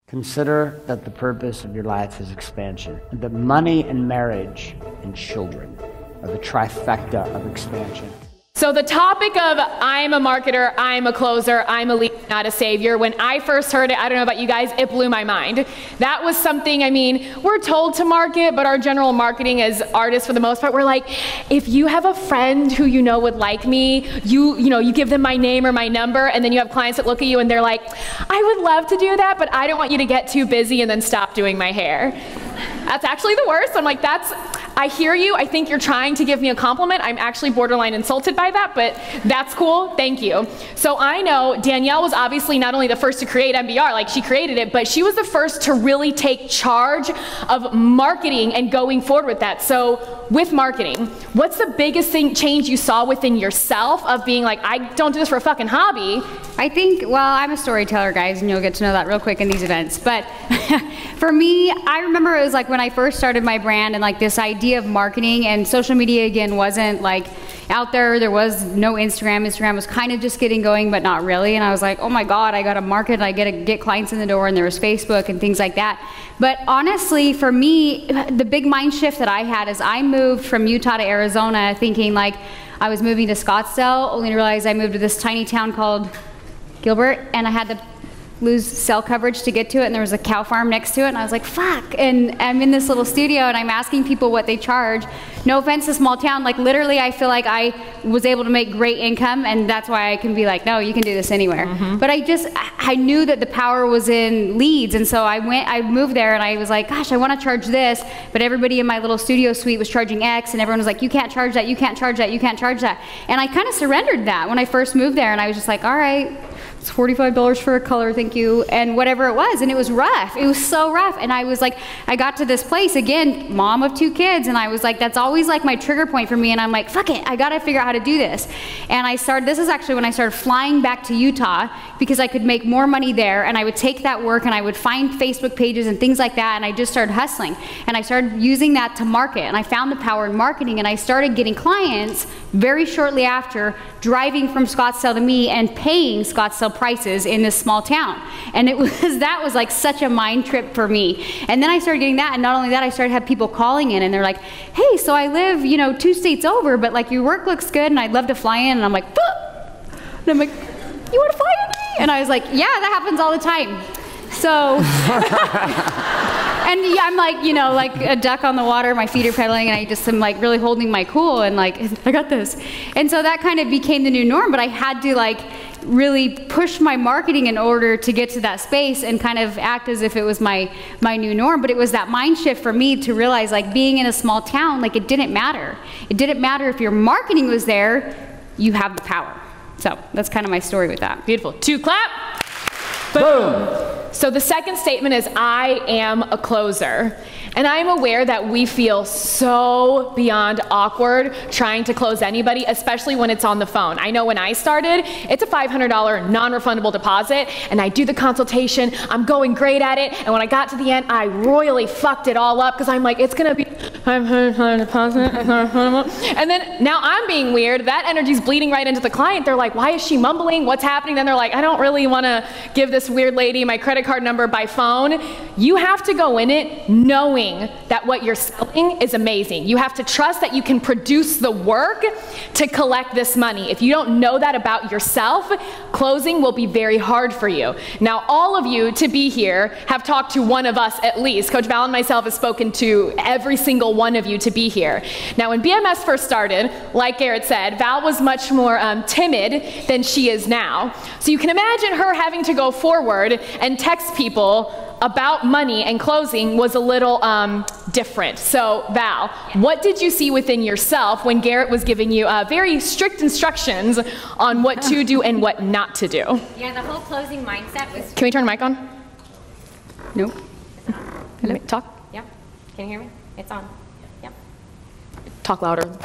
Consider that the purpose of your life is expansion, and that money and marriage and children are the trifecta of expansion. So the topic of I'm a marketer, I'm a closer, I'm a leader, not a savior, when I first heard it, I don't know about you guys, it blew my mind. That was something, I mean, we're told to market, but our general marketing as artists for the most part, we're like, if you have a friend who you know would like me, you give them my name or my number, and then you have clients that look at you and they're like, I would love to do that, but I don't want you to get too busy and then stop doing my hair. That's actually the worst. I'm like, I hear you. I think you're trying to give me a compliment. I'm actually borderline insulted by that, but that's cool. Thank you. So I know Danielle was obviously not only the first to create MBR, like she created it, but she was the first to really take charge of marketing and going forward with that. So with marketing, what's the biggest change you saw within yourself of being like, I don't do this for a fucking hobby? I think, well, I'm a storyteller, guys, and you'll get to know that real quick in these events. But for me, I remember it was like when I first started my brand and like this idea of marketing, and social media again wasn't like out there. There was no Instagram. Instagram was kind of just getting going, but not really. And I was like, oh my God, I got to market and I got to get clients in the door, and there was Facebook and things like that. But honestly, for me, the big mind shift that I had is I moved from Utah to Arizona thinking like I was moving to Scottsdale, only to realize I moved to this tiny town called Gilbert, and I had to lose cell coverage to get to it, and there was a cow farm next to it, and I was like, fuck. And I'm in this little studio and I'm asking people what they charge. No offense to small town, like literally I feel like I was able to make great income, and that's why I can be like, no, you can do this anywhere. But I knew that the power was in leads, and so I moved there and I was like, gosh, I want to charge this, but everybody in my little studio suite was charging X, and everyone was like, you can't charge that, you can't charge that, you can't charge that. And I kind of surrendered that when I first moved there, and I was just like, all right, it's $45 for a color, thank you, and whatever it was. And it was rough. It was so rough. And I was like, I got to this place, again, mom of 2 kids, and I was like, that's always like my trigger point for me. And I'm like, fuck it, I gotta figure out how to do this. And I started, this is actually when I started flying back to Utah, because I could make more money there, and I would take that work and I would find Facebook pages and things like that, and I just started hustling. And I started using that to market, and I found the power in marketing, and I started getting clients very shortly after, driving from Scottsdale to me and paying Scottsdale prices in this small town. And that was like such a mind trip for me. And then I started getting that, and not only that, I started to have people calling in, and they're like, hey, so I live, 2 states over, but like your work looks good and I'd love to fly in. And I'm like, fuck. And I'm like, you want to fly with me? And I was like, yeah, that happens all the time. So, and yeah, I'm like, like a duck on the water, my feet are pedaling, and I just am like really holding my cool and like, I got this. And so that kind of became the new norm, but I had to like really push my marketing in order to get to that space and kind of act as if it was my new norm. But it was that mind shift for me to realize, like, being in a small town, like, it didn't matter. It didn't matter if your marketing was there, you have the power. So that's kind of my story with that. Beautiful. 2 clap. Boom. So the second statement is, I am a closer. And I'm aware that we feel so beyond awkward trying to close anybody, especially when it's on the phone. I know when I started, it's a $500 non-refundable deposit, and I do the consultation, I'm going great at it, and when I got to the end, I royally fucked it all up, because I'm like, it's gonna be $500 deposit, and then now I'm being weird, that energy's bleeding right into the client. They're like, why is she mumbling? What's happening? Then they're like, I don't really wanna give this weird lady my credit card number by phone. You have to go in it knowing that what you're selling is amazing. You have to trust that you can produce the work to collect this money. If you don't know that about yourself, closing will be very hard for you. Now, all of you to be here have talked to one of us at least. Coach Val and myself have spoken to every single one of you to be here. Now, when BMS first started, like Garrett said, Val was much more timid than she is now. So you can imagine her having to go forward and text people about money and closing was a little different. So Val, what did you see within yourself when Garrett was giving you very strict instructions on what to do and what not to do? Yeah, the whole closing mindset was... Can we turn the mic on? Nope. Hello? Talk. Yeah. Can you hear me? It's on. Yep. Talk louder.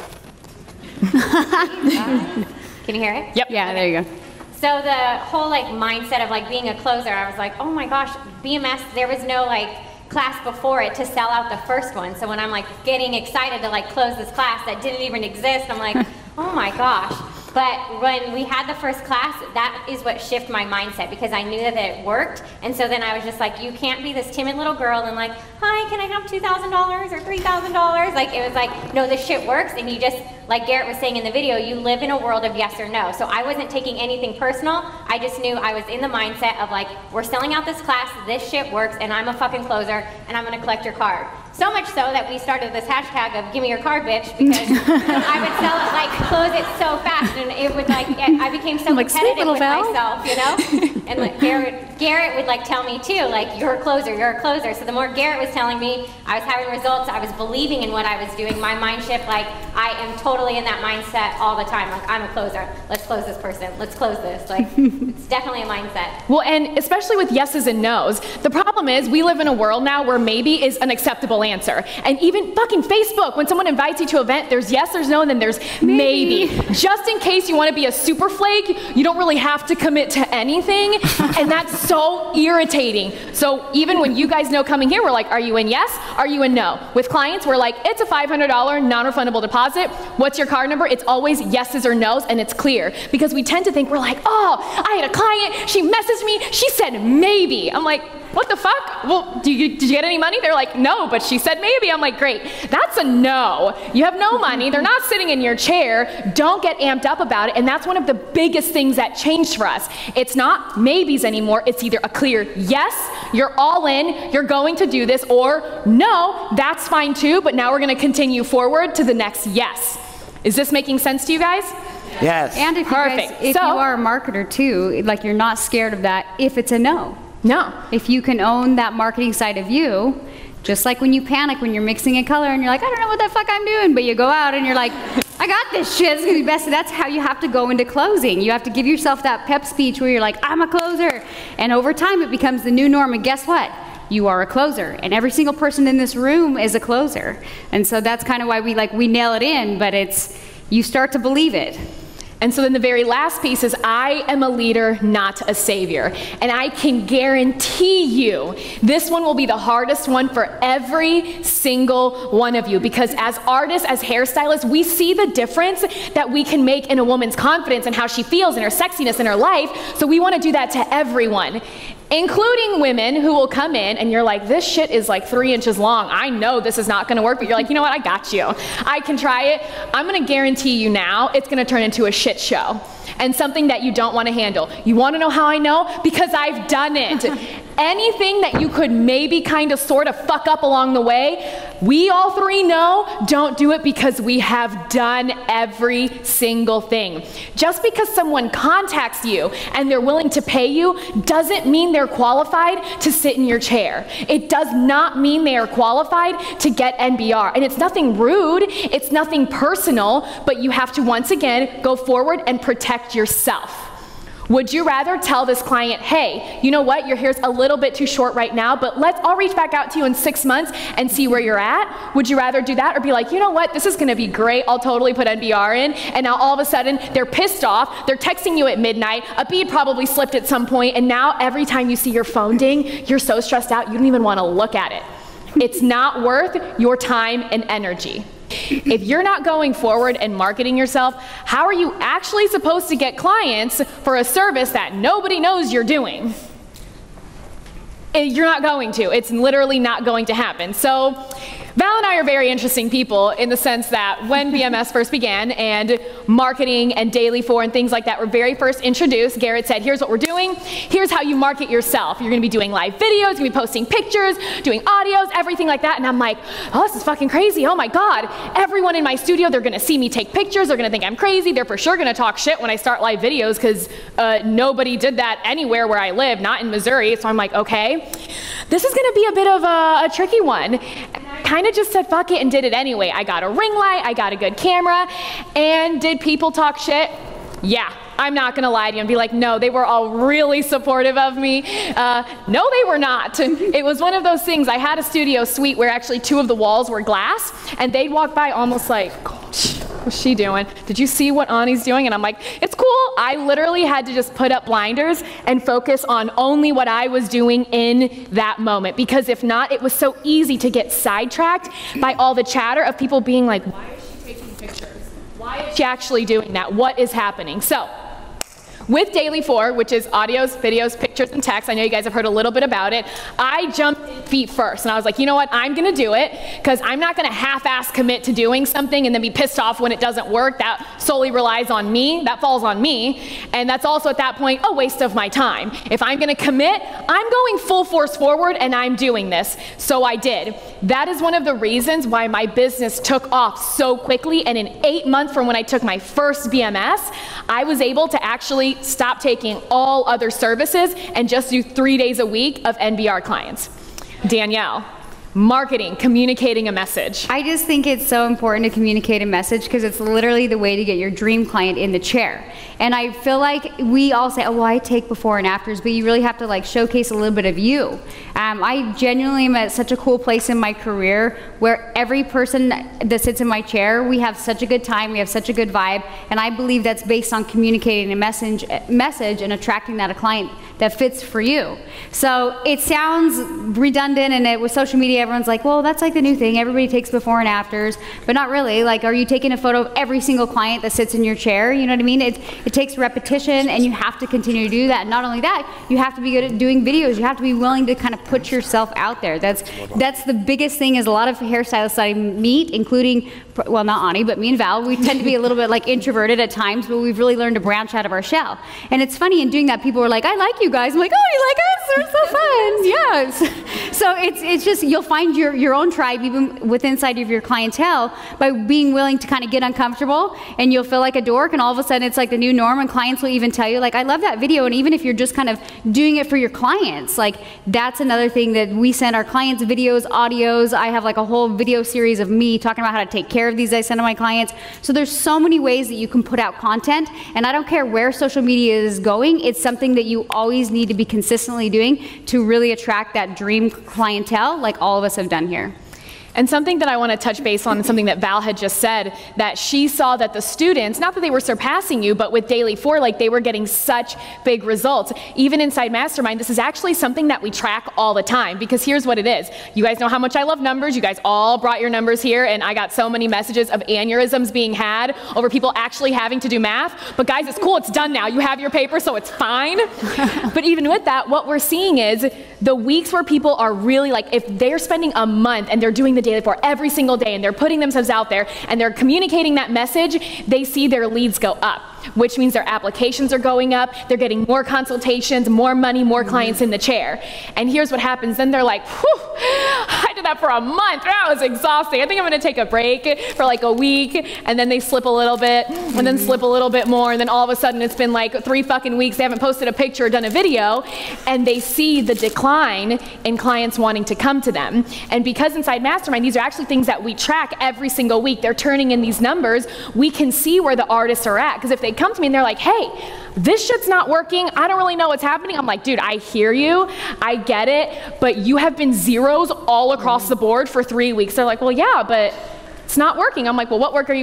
Can you hear it? Yep. Yeah, there you go. So the whole like mindset of like being a closer, I was like, oh my gosh, BMS, there was no like class before it to sell out the first one. So when I'm like getting excited to like close this class that didn't even exist, I'm like, oh my gosh. But when we had the first class, that is what shifted my mindset, because I knew that it worked. And so then I was just like, you can't be this timid little girl and like, hi, can I have $2,000 or $3,000? Like, it was like, no, this shit works. And you just, like Garrett was saying in the video, you live in a world of yes or no. So I wasn't taking anything personal. I just knew I was in the mindset of like, we're selling out this class, this shit works, and I'm a fucking closer, and I'm gonna collect your card. So much so that we started this hashtag of "Give me your card, bitch," because I would sell it, like, close it so fast, and it would like, I became so competitive with myself, you know. And like Garrett would like tell me too, like, you're a closer, you're a closer. So the more Garrett was telling me, I was having results, I was believing in what I was doing. My mind shift, like, I am totally in that mindset all the time. Like, I'm a closer. Let's close this person. Let's close this. Like, it's definitely a mindset. Well, and especially with yeses and nos, the problem is we live in a world now where maybe is an acceptable answer. And even fucking Facebook, when someone invites you to an event, there's yes, there's no, and then there's maybe. Just in case you want to be a super flake, you don't really have to commit to anything, and that's so irritating. So even when you guys know coming here, we're like, are you in yes? Are you in no? With clients, we're like, it's a $500 non-refundable deposit. What's your card number? It's always yeses or nos, and it's clear. Because we tend to think, we're like, oh, I had a client, she messaged me, she said maybe. I'm like, what the fuck? Well, did you get any money? They're like, no, but she said maybe. I'm like, great. That's a no. You have no money. They're not sitting in your chair. Don't get amped up about it. And that's one of the biggest things that changed for us. It's not maybes anymore. It's either a clear yes, you're all in, you're going to do this, or no, that's fine too, but now we're going to continue forward to the next yes. Is this making sense to you guys? Yes. And if you are a marketer too, like, you're not scared of that if it's a no. No. If you can own that marketing side of you, just like when you panic when you're mixing a color and you're like, I don't know what the fuck I'm doing, but you go out and you're like, I got this shit, it's gonna be best. That's how you have to go into closing. You have to give yourself that pep speech where you're like, I'm a closer. And over time it becomes the new norm, and guess what? You are a closer, and every single person in this room is a closer. And so that's kind of why we nail it in, but it's, you start to believe it. And so then the very last piece is, I am a leader, not a savior. And I can guarantee you, this one will be the hardest one for every single one of you, because as artists, as hairstylists, we see the difference that we can make in a woman's confidence and how she feels and her sexiness in her life. So we want to do that to everyone, including women who will come in and you're like, this shit is like 3 inches long. I know this is not going to work, but you're like, you know what? I got you. I can try it. I'm going to guarantee you now it's going to turn into a shit show and something that you don't want to handle. You want to know how I know? Because I've done it. Anything that you could maybe kind of sort of fuck up along the way, we all three know, don't do it, because we have done every single thing. Just because someone contacts you and they're willing to pay you doesn't mean they're qualified to sit in your chair. It does not mean they are qualified to get NBR. And it's nothing rude, it's nothing personal, but you have to once again go forward and protect yourself. Would you rather tell this client, hey, you know what, your hair's a little bit too short right now, but I'll reach back out to you in 6 months and see where you're at? Would you rather do that, or be like, you know what, this is gonna be great, I'll totally put NBR in, and now all of a sudden they're pissed off, they're texting you at midnight, a bead probably slipped at some point, and now every time you see your phone ding, you're so stressed out you don't even wanna look at it. It's not worth your time and energy. If you're not going forward and marketing yourself, how are you actually supposed to get clients for a service that nobody knows you're doing? You're not going to. It's literally not going to happen. So Val and I are very interesting people in the sense that when BMS first began and marketing and Daily 4 and things like that were very first introduced, Garrett said, here's what we're doing, here's how you market yourself. You're gonna be doing live videos, you're gonna be posting pictures, doing audios, everything like that. And I'm like, oh, this is fucking crazy, oh my God. Everyone in my studio, they're gonna see me take pictures, they're gonna think I'm crazy, they're for sure gonna talk shit when I start live videos, because nobody did that anywhere where I live, not in Missouri. So I'm like, okay, this is gonna be a bit of a tricky one. Kind of just said fuck it and did it anyway. I got a ring light, I got a good camera, and did people talk shit? Yeah, I'm not gonna lie to you and be like, no, they were all really supportive of me. No, they were not. It was one of those things. I had a studio suite where actually 2 of the walls were glass, and they'd walk by almost like, what's she doing? Did you see what Ani's doing? And I'm like, it's cool. I literally had to just put up blinders and focus on only what I was doing in that moment. Because if not, it was so easy to get sidetracked by all the chatter of people being like, why is she taking pictures? Why Why is she actually doing that? What is happening? So, with Daily 4, which is audios, videos, pictures, and text, I know you guys have heard a little bit about it, I jumped in feet first, and I was like, you know what, I'm gonna do it, because I'm not gonna half-ass commit to doing something and then be pissed off when it doesn't work. That solely relies on me, that falls on me, and that's also at that point a waste of my time. If I'm gonna commit, I'm going full force forward and I'm doing this. So I did. That is one of the reasons why my business took off so quickly, and in 8 months from when I took my first BMS, I was able to actually stop taking all other services and just do 3 days a week of NBR clients. Danielle, marketing, communicating a message. I just think it's so important to communicate a message because it's literally the way to get your dream client in the chair. And I feel like we all say, oh, well, I take before and afters, but you really have to like showcase a little bit of you. I genuinely am at such a cool place in my career where every person that sits in my chair, we have such a good time, we have such a good vibe, and I believe that's based on communicating a message and attracting that a client that fits for you. So it sounds redundant, and with social media, everyone's like, well, that's like the new thing. Everybody takes before and afters, but not really. Like, are you taking a photo of every single client that sits in your chair? You know what I mean? It takes repetition, and you have to continue to do that. And not only that, you have to be good at doing videos. You have to be willing to kind of put yourself out there. That's the biggest thing. Is a lot of hairstylists I meet, including, well, not Ani, but me and Val, we tend to be a little bit like introverted at times, but we've really learned to branch out of our shell. And it's funny, in doing that, people are like, I like you guys. I'm like, oh, you like us? They're so fun. Yes. So it's just, you'll find your own tribe even within inside of your clientele by being willing to kind of get uncomfortable, and you'll feel like a dork, and all of a sudden it's like the new norm, and clients will even tell you, like, I love that video. And even if you're just kind of doing it for your clients, like, that's another thing that we send our clients: videos, audios. I have like a whole video series of me talking about how to take care of these I send to my clients. So there's so many ways that you can put out content, and I don't care where social media is going, it's something that you always need to be consistently doing to really attract that dream clientele, like all of us have done here. And something that I want to touch base on, and something that Val had just said, that she saw that the students, not that they were surpassing you, but with Daily 4, like, they were getting such big results. Even inside Mastermind, this is actually something that we track all the time, because here's what it is. You guys know how much I love numbers. You guys all brought your numbers here, and I got so many messages of aneurysms being had over people actually having to do math. But guys, it's cool, it's done now. You have your paper, so it's fine. But even with that, what we're seeing is the weeks where people are really, like, if they're spending a month and they're doing the Daily 4 every single day, and they're putting themselves out there, and they're communicating that message, they see their leads go up, which means their applications are going up, they're getting more consultations, more money, more clients in the chair. And here's what happens, then they're like, whew, I did that for a month, that was exhausting, I think I'm gonna take a break for like a week, and then they slip a little bit, and then slip a little bit more, and then all of a sudden it's been like 3 fucking weeks, they haven't posted a picture or done a video, and they see the decline in clients wanting to come to them. And because inside Mastermind, these are actually things that we track every single week, they're turning in these numbers, we can see where the artists are at, because if they come to me and they're like, hey, this shit's not working, I don't really know what's happening, I'm like, dude, I hear you, I get it, but you have been zeros all across the board for 3 weeks. They're like, well, yeah, but it's not working. I'm like, well, what work are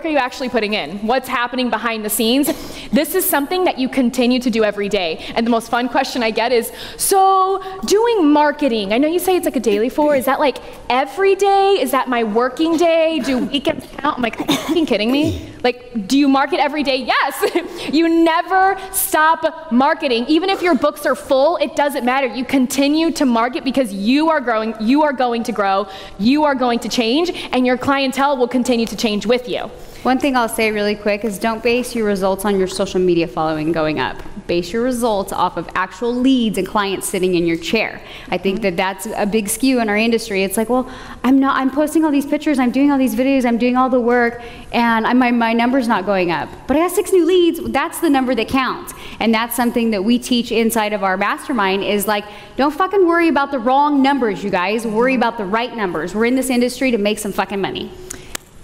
you actually putting in? What's happening behind the scenes? This is something that you continue to do every day. And the most fun question I get is, so doing marketing, I know you say it's like a Daily 4, is that like every day? Is that my working day? Do weekends count? I'm like, are you fucking kidding me? Like, do you market every day? Yes. You never stop marketing. Even if your books are full, it doesn't matter. You continue to market because you are growing, you are going to grow, you are going to change, and your clientele will continue to change with you. One thing I'll say really quick is don't base your results on your social media following going up. Base your results off of actual leads and clients sitting in your chair. I think that that's a big skew in our industry. It's like, well, I'm posting all these pictures, I'm doing all these videos, I'm doing all the work, and my number's not going up. But I have 6 new leads, that's the number that counts. And that's something that we teach inside of our mastermind is like, don't fucking worry about the wrong numbers, you guys. Worry about the right numbers. We're in this industry to make some fucking money.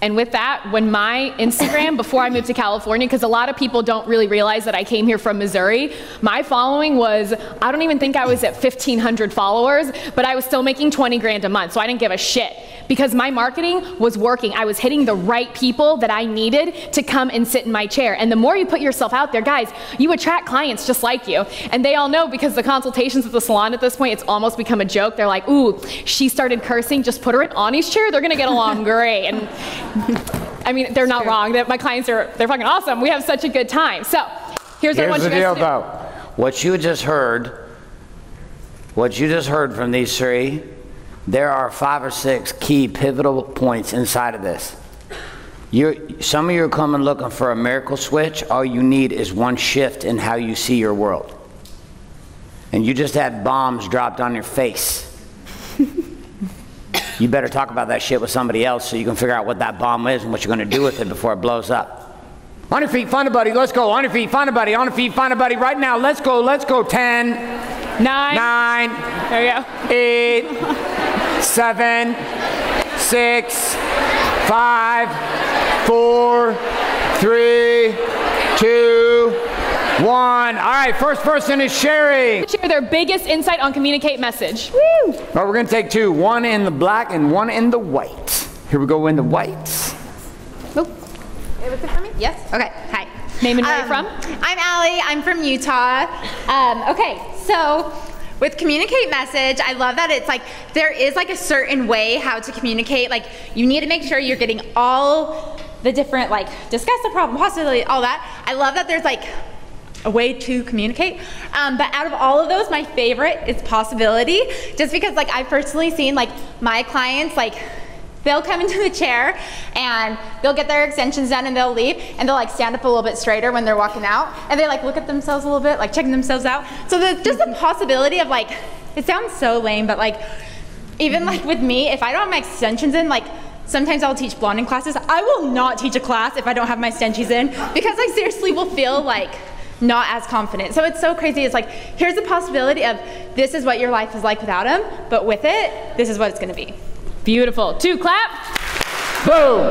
And with that, when my Instagram, before I moved to California, because a lot of people don't really realize that I came here from Missouri, my following was, I don't even think I was at 1,500 followers, but I was still making 20 grand a month, so I didn't give a shit. Because my marketing was working. I was hitting the right people that I needed to come and sit in my chair. And the more you put yourself out there, guys, you attract clients just like you. And they all know, because the consultations at the salon at this point, it's almost become a joke. They're like, ooh, she started cursing, just put her in Ani's chair, they're gonna get along great. And I mean, they're not wrong. My clients they're fucking awesome. We have such a good time. So here's what I want you guys to do. Here's the deal, though. What you just heard from these three, there are 5 or 6 key pivotal points inside of this. Some of you are coming looking for a miracle switch. All you need is one shift in how you see your world. And you just had bombs dropped on your face. You better talk about that shit with somebody else so you can figure out what that bomb is and what you're going to do with it before it blows up. On your feet, find a buddy, let's go. On your feet, find a buddy. On your feet, find a buddy right now. Let's go, let's go. 10, 9, there we go. 8, 7, 6, 5, 4, 3, 2, 1. All right, first person is sharing. Share their biggest insight on communicate message. Woo! All right, we're going to take 2. One in the black and one in the white. Here we go in the white. Oh. Was it for me? Yes. Okay. Hi. Name and where you're from? I'm Allie. I'm from Utah. Okay, so with communicate message, I love that it's like there is like a certain way how to communicate. Like you need to make sure you're getting all the different, like discuss the problem, possibility, all that. I love that there's like a way to communicate. But out of all of those, my favorite is possibility, just because like I've personally seen like my clients, like they'll come into the chair and they'll get their extensions done and they'll leave and they'll like stand up a little bit straighter when they're walking out and they like look at themselves a little bit, like checking themselves out. So just the possibility of like, it sounds so lame, but like even like with me, if I don't have my extensions in, like sometimes I'll teach blonding classes. I will not teach a class if I don't have my extensions in because I seriously will feel like not as confident. So it's so crazy. It's like, here's the possibility of this is what your life is like without them, but with it, this is what it's gonna be. Beautiful. 2, clap. Boom.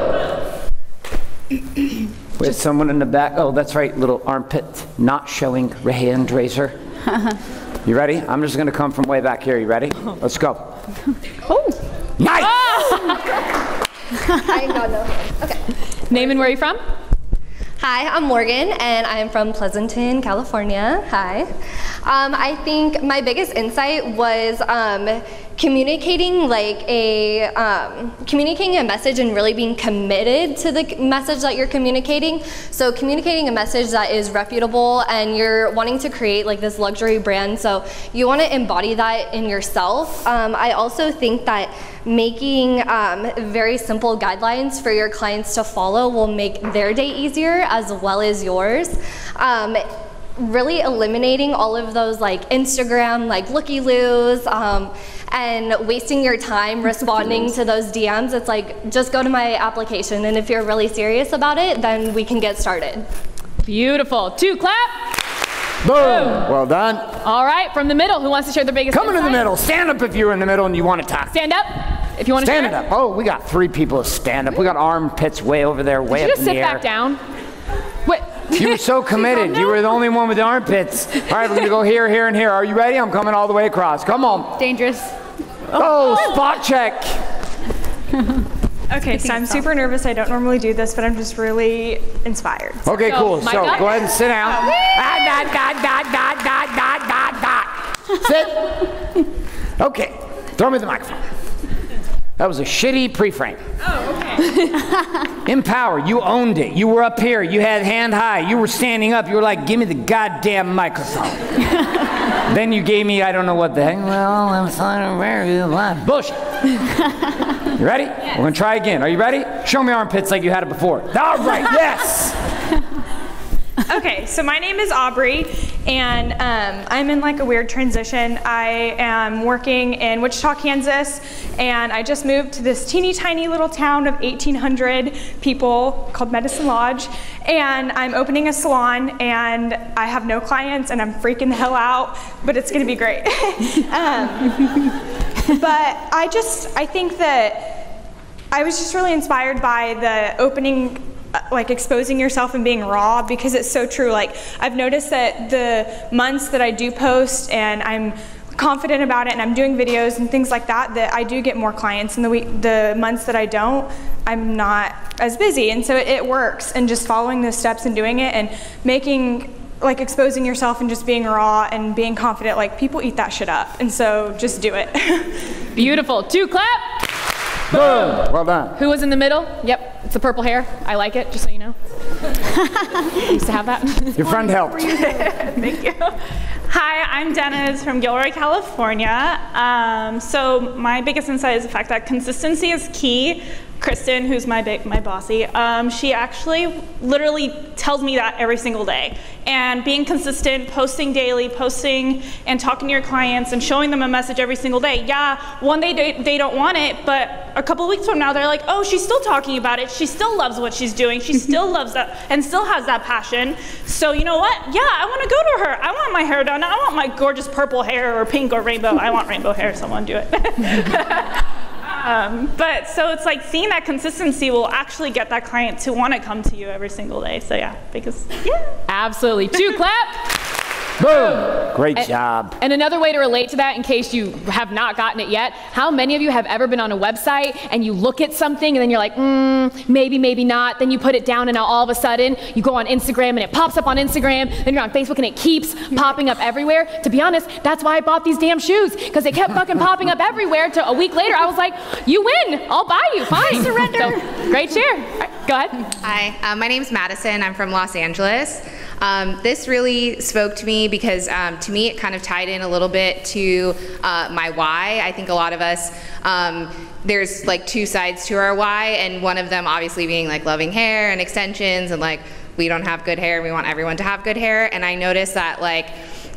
We have someone in the back. Oh, that's right, little armpit not showing hand raiser. You ready? I'm just gonna come from way back here. You ready? Let's go. Oh. Nice! Oh. I got no hands. Okay. Name and where you're from? Hi, I'm Morgan, and I'm from Pleasanton, California. Hi. I think my biggest insight was communicating communicating a message and really being committed to the message that you're communicating. So communicating a message that is reputable and you're wanting to create like this luxury brand, so you want to embody that in yourself. I also think that making very simple guidelines for your clients to follow will make their day easier as well as yours. Really eliminating all of those like Instagram like looky-loos and wasting your time responding to those DMs. It's like, just go to my application, and if you're really serious about it, then we can get started. Beautiful. 2, clap. Boom. Well done. All right, from the middle, who wants to share their biggest Come in the middle. Stand up if you're in the middle and you want to talk. Stand up if you want to share. Stand up. Oh, we got 3 people to stand up. We got armpits way over there, way up in the air. Did you just sit back down? What? You were so committed. You were the only one with the armpits. All right, we're going to go here, here, and here. Are you ready? I'm coming all the way across. Come on. Dangerous. Oh, spot check. Okay, so I'm super nervous. I don't normally do this, but I'm just really inspired. Okay, cool. So go ahead and sit down. Sit. Okay, throw me the microphone. That was a shitty pre-frame. Oh, okay. Empower, you owned it. You were up here, you had hand high, you were standing up, you were like, give me the goddamn microphone. Then you gave me, I don't know what the heck. Well, I'm fine, very alive. Bullshit. You ready? Yes. We're gonna try again. Are you ready? Show me armpits like you had it before. All right, yes. Okay, so my name is Aubrey, and I'm in like a weird transition. I am working in Wichita, Kansas, and I just moved to this teeny tiny little town of 1,800 people called Medicine Lodge, and I'm opening a salon, and I have no clients, and I'm freaking the hell out, but it's gonna be great. But I think that I was just really inspired by the opening, like exposing yourself and being raw, because it's so true. Like I've noticed that the months that I do post and I'm confident about it and I'm doing videos and things like that, that I do get more clients, and the months that I don't, I'm not as busy. And so it works, and just following those steps and doing it and making, like exposing yourself and just being raw and being confident, like people eat that shit up, and so just do it. Beautiful. 2, clap. Boom. Well done. Who was in the middle? Yep. It's the purple hair. I like it, just so you know. I used to have that. Your friend helped. Thank you. Hi, I'm Dennis from Gilroy, California. So my biggest insight is the fact that consistency is key. Kristen, who's my bossy, she actually literally tells me that every single day. And being consistent, posting daily, posting and talking to your clients and showing them a message every single day. Yeah, one day they don't want it, but a couple weeks from now they're like, oh, she's still talking about it. She still loves what she's doing. She still loves that and still has that passion. So you know what? Yeah, I want to go to her. I want my hair done. I want my gorgeous purple hair or pink or rainbow. I want rainbow hair. Someone do it. But so it's like seeing that consistency will actually get that client to want to come to you every single day. So yeah, because yeah. Absolutely. 2 clap. Boom. Great job. And another way to relate to that, in case you have not gotten it yet, how many of you have ever been on a website and you look at something and then you're like, maybe, maybe not. Then you put it down and now all of a sudden you go on Instagram and it pops up on Instagram. Then you're on Facebook and it keeps popping up everywhere. To be honest, that's why I bought these damn shoes, because they kept fucking popping up everywhere. To a week later, I was like, you win. I'll buy you. Fine. Surrender. So, great share. Right, go ahead. Hi, my name's Madison. I'm from Los Angeles. This really spoke to me because to me it kind of tied in a little bit to my why. I think a lot of us, there's like 2 sides to our why, and one of them obviously being like loving hair and extensions, and like we don't have good hair and we want everyone to have good hair. And I noticed that like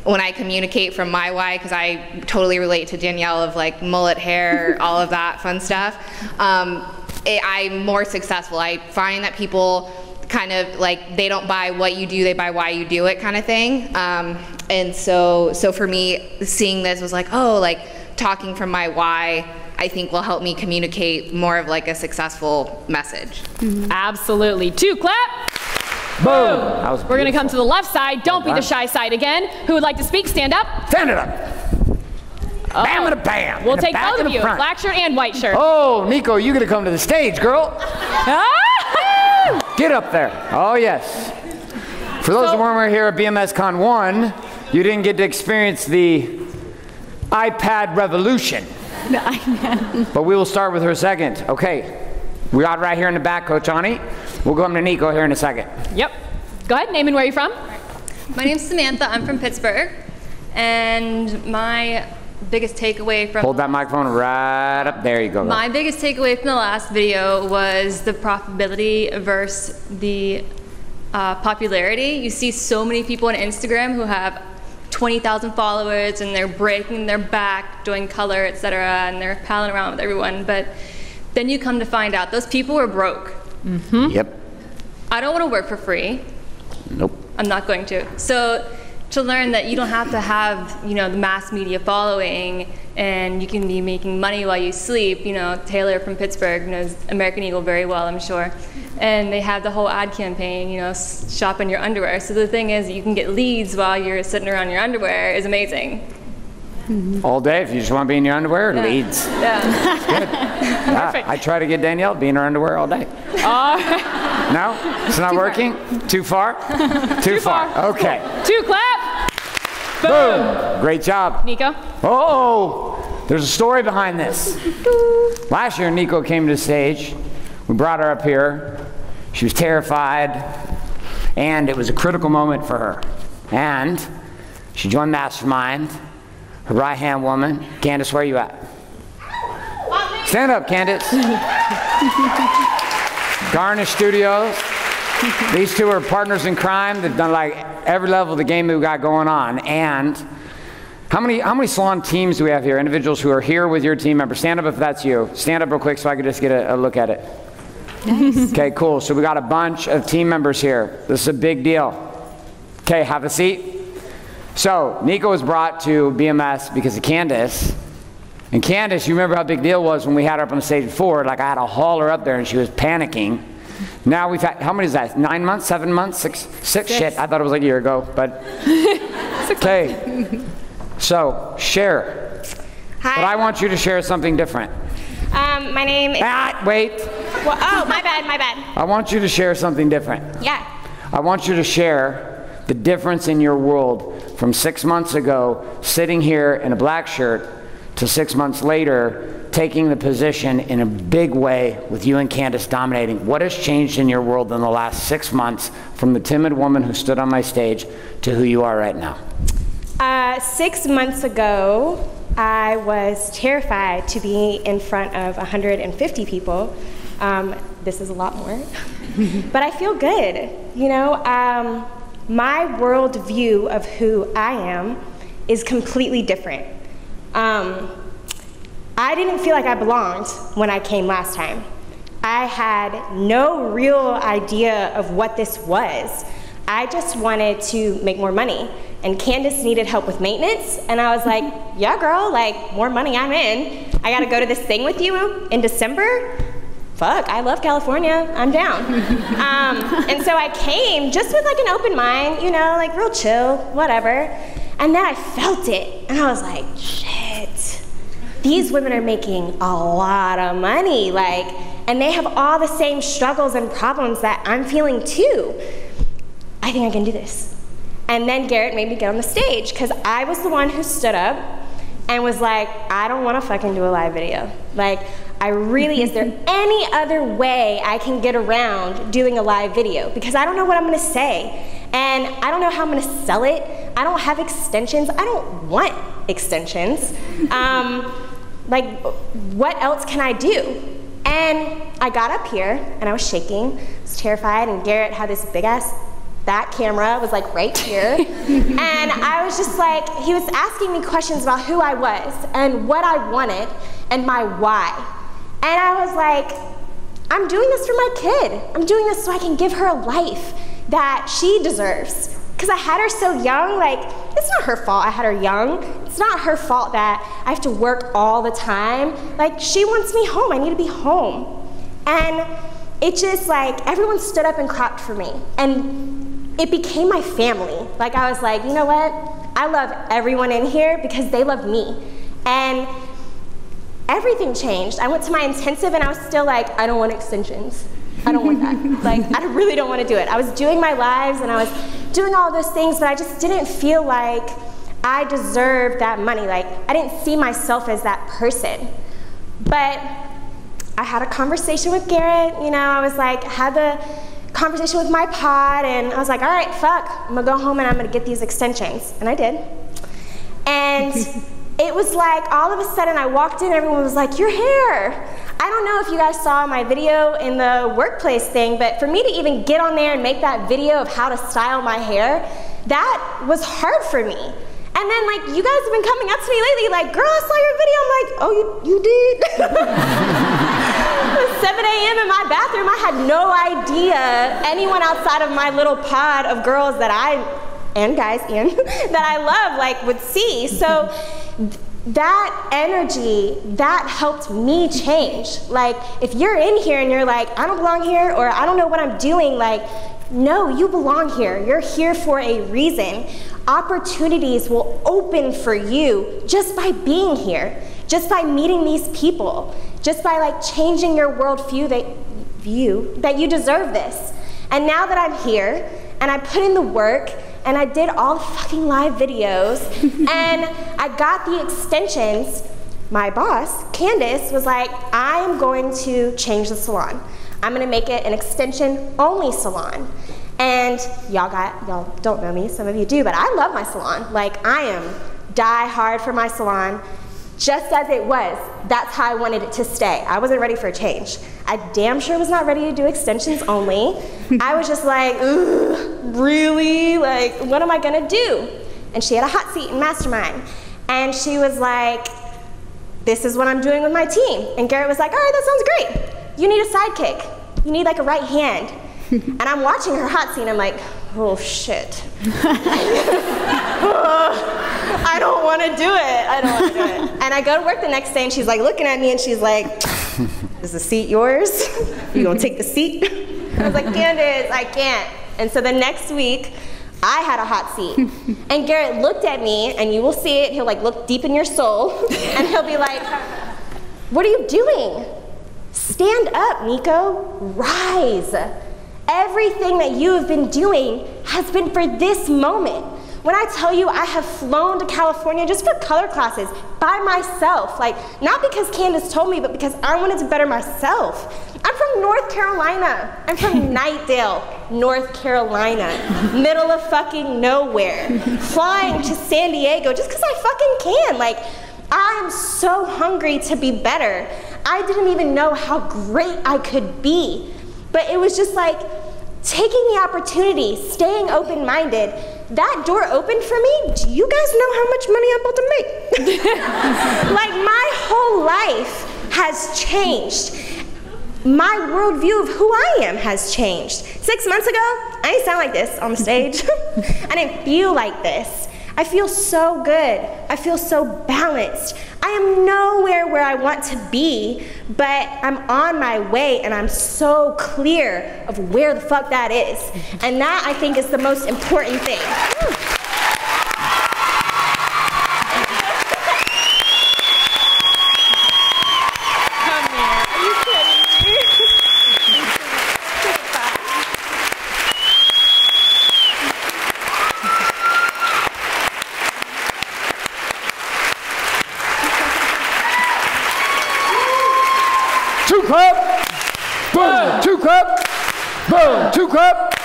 when I communicate from my why, because I totally relate to Danielle of like mullet hair, all of that fun stuff, I'm more successful. I find that people kind of like, they don't buy what you do, they buy why you do it kind of thing. And so for me, seeing this was like, oh, like talking from my why, I think will help me communicate more of like a successful message. Absolutely. 2 clap. Boom. We're going to come to the left side. Don't be the shy side again. Who would like to speak? Stand up. Stand it up. Bam and a bam. We'll take both of you, black shirt and white shirt. Oh, Nico, you got to come to the stage, girl. Get up there. Oh, yes. For those who weren't here at BMS Con 1, you didn't get to experience the iPad revolution. But we will start with her second. Okay. We got right here in the back, Coach Ani. We'll go up to Nico here in a second. Yep. Go ahead. Name and where you're from. My name's Samantha. I'm from Pittsburgh. And my biggest takeaway from... Hold that microphone right up. There you go. My biggest takeaway from the last video was the profitability versus the popularity. You see so many people on Instagram who have 20,000 followers and they're breaking their back, doing color, etc., and they're palling around with everyone. But then you come to find out those people were broke. Yep. I don't want to work for free. Nope. I'm not going to. So to learn that you don't have to have, you know, the mass media following, and you can be making money while you sleep. You know, Taylor from Pittsburgh knows American Eagle very well, I'm sure. And they have the whole ad campaign, you know, shop in your underwear. So the thing is, you can get leads while you're sitting around your underwear is amazing. All day, if you just want to be in your underwear, leads. Yeah. Good. Yeah, I try to get Danielle to be in her underwear all day. No? It's not working? Too far? Too far. Okay. 2 clap. Boom. Great job. Nico. Oh, there's a story behind this. Last year, Nico came to the stage. We brought her up here. She was terrified, and it was a critical moment for her. And she joined Mastermind. Her right-hand woman, Candace, where are you at? Stand up, Candace. Garnish Studios. These 2 are partners in crime. They've done like every level of the game that we got going on. And how many salon teams do we have here? Individuals who are here with your team members. Stand up if that's you. Stand up real quick so I can just get a look at it. Nice. Okay, cool. So we got a bunch of team members here. This is a big deal. Okay, have a seat. So, Nico was brought to BMS because of Candace. And Candace, you remember how big deal was when we had her up on the stage before? Like, I had to haul her up there and she was panicking. Now we've had, how many is that? 9 months, 7 months, six? Shit, I thought it was like a year ago, but. Okay. So, share. Hi. But I want you to share something different. My name is... Wait. Well, oh, my bad. I want you to share something different. Yeah. I want you to share the difference in your world from 6 months ago, sitting here in a black shirt, to 6 months later, taking the position in a big way with you and Candace dominating. What has changed in your world in the last 6 months from the timid woman who stood on my stage to who you are right now? 6 months ago, I was terrified to be in front of 150 people. This is a lot more, but I feel good. You know, my world view of who I am is completely different. I didn't feel like I belonged when I came last time. I had no real idea of what this was. I just wanted to make more money, and Candace needed help with maintenance, and I was like, yeah girl, like, more money, I'm in. I gotta go to this thing with you in December? Fuck, I love California, I'm down. And so I came just with like an open mind, you know, like real chill, whatever. And then I felt it, and I was like, shit, these women are making a lot of money, like, and they have all the same struggles and problems that I'm feeling too. I think I can do this. And then Garrett made me get on the stage, because I was the one who stood up and was like, I don't want to fucking do a live video. Like, I really, is there any other way I can get around doing a live video? Because I don't know what I'm gonna say. And I don't know how I'm gonna sell it. I don't have extensions. I don't want extensions. Like, what else can I do? And I got up here and I was shaking, I was terrified, and Garrett had this big ass, that camera was like right here. And I was just like, he was asking me questions about who I was and what I wanted and my why. And I was like, I'm doing this for my kid. I'm doing this so I can give her a life that she deserves. Because I had her so young, like, it's not her fault I had her young. It's not her fault that I have to work all the time. Like, she wants me home, I need to be home. And it just like, everyone stood up and clapped for me. And it became my family. Like, I was like, you know what? I love everyone in here because they love me. And everything changed. I went to my intensive and I was still like, I don't want extensions. I don't want that. Like, I really don't want to do it. I was doing my lives and I was doing all those things, but I just didn't feel like I deserved that money. Like, I didn't see myself as that person. But I had a conversation with Garrett, you know, I was like, had the conversation with my pod, and I was like, all right, fuck, I'm gonna go home and I'm gonna get these extensions. And I did. And it was like, all of a sudden I walked in, everyone was like, your hair. I don't know if you guys saw my video in the workplace thing, but for me to even get on there and make that video of how to style my hair, that was hard for me. And then, like, you guys have been coming up to me lately, like, girl, I saw your video. I'm like, oh, you did? It was 7 a.m. in my bathroom. I had no idea anyone outside of my little pod of girls that and guys, that I love, like, would see. So that energy, that helped me change. Like, if you're in here and you're like, I don't belong here, or I don't know what I'm doing, like, no, you belong here. You're here for a reason. Opportunities will open for you just by being here, just by meeting these people, just by like changing your worldview that you deserve this. And now that I'm here and I put in the work and I did all the fucking live videos and I got the extensions, my boss, Candace, was like, I am going to change the salon. I'm gonna make it an extension-only salon. And y'all don't know me, some of you do, but I love my salon. Like, I am die hard for my salon, just as it was. That's how I wanted it to stay. I wasn't ready for a change. I damn sure was not ready to do extensions only. I was just like, ugh, really? Like, what am I gonna do? And she had a hot seat in Mastermind. And she was like, this is what I'm doing with my team. And Garrett was like, all right, that sounds great. You need a sidekick. You need like a right hand. And I'm watching her hot seat and I'm like, oh shit. I don't want to do it. I don't want to do it. And I go to work the next day and she's like looking at me and she's like, is the seat yours? You gonna take the seat? I was like, Candace, I can't. And so the next week, I had a hot seat. And Garrett looked at me, and you will see it, he'll like look deep in your soul, and he'll be like, what are you doing? Stand up, Nico, rise. Everything that you have been doing has been for this moment. When I tell you I have flown to California just for color classes by myself, like not because Candace told me, but because I wanted to better myself. I'm from North Carolina. I'm from Knightdale, North Carolina, middle of fucking nowhere, flying to San Diego just because I fucking can. Like, I am so hungry to be better. I didn't even know how great I could be, but it was just like taking the opportunity, staying open-minded. That door opened for me. Do you guys know how much money I'm about to make? Like, my whole life has changed. My worldview of who I am has changed. 6 months ago, I didn't sound like this on the stage. I didn't feel like this. I feel so good. I feel so balanced. I am nowhere where I want to be, but I'm on my way, and I'm so clear of where the fuck that is. And that, I think, is the most important thing. Boom, 2 clap, boom, 2 clap,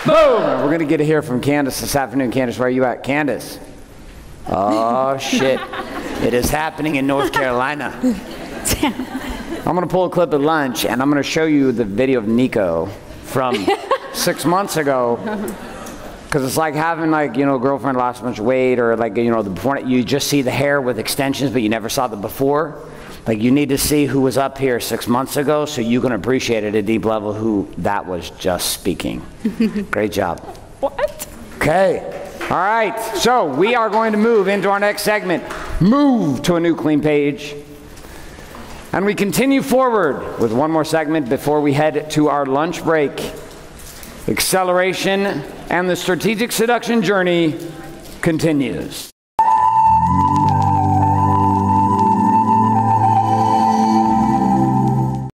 boom. We're gonna get to hear from Candace this afternoon. Candace, where are you at? Candace. Oh shit, it is happening in North Carolina. I'm gonna pull a clip at lunch and I'm gonna show you the video of Nico from 6 months ago. Because it's like having, like, you know, a girlfriend lost a bunch of weight, or like, you know, the before, you just see the hair with extensions, but you never saw the before. Like, you need to see who was up here 6 months ago so you can appreciate at a deep level who that was just speaking. Great job. What? Okay. All right. So we are going to move into our next segment. Move to a new clean page. And we continue forward with one more segment before we head to our lunch break. Acceleration and the strategic seduction journey continues.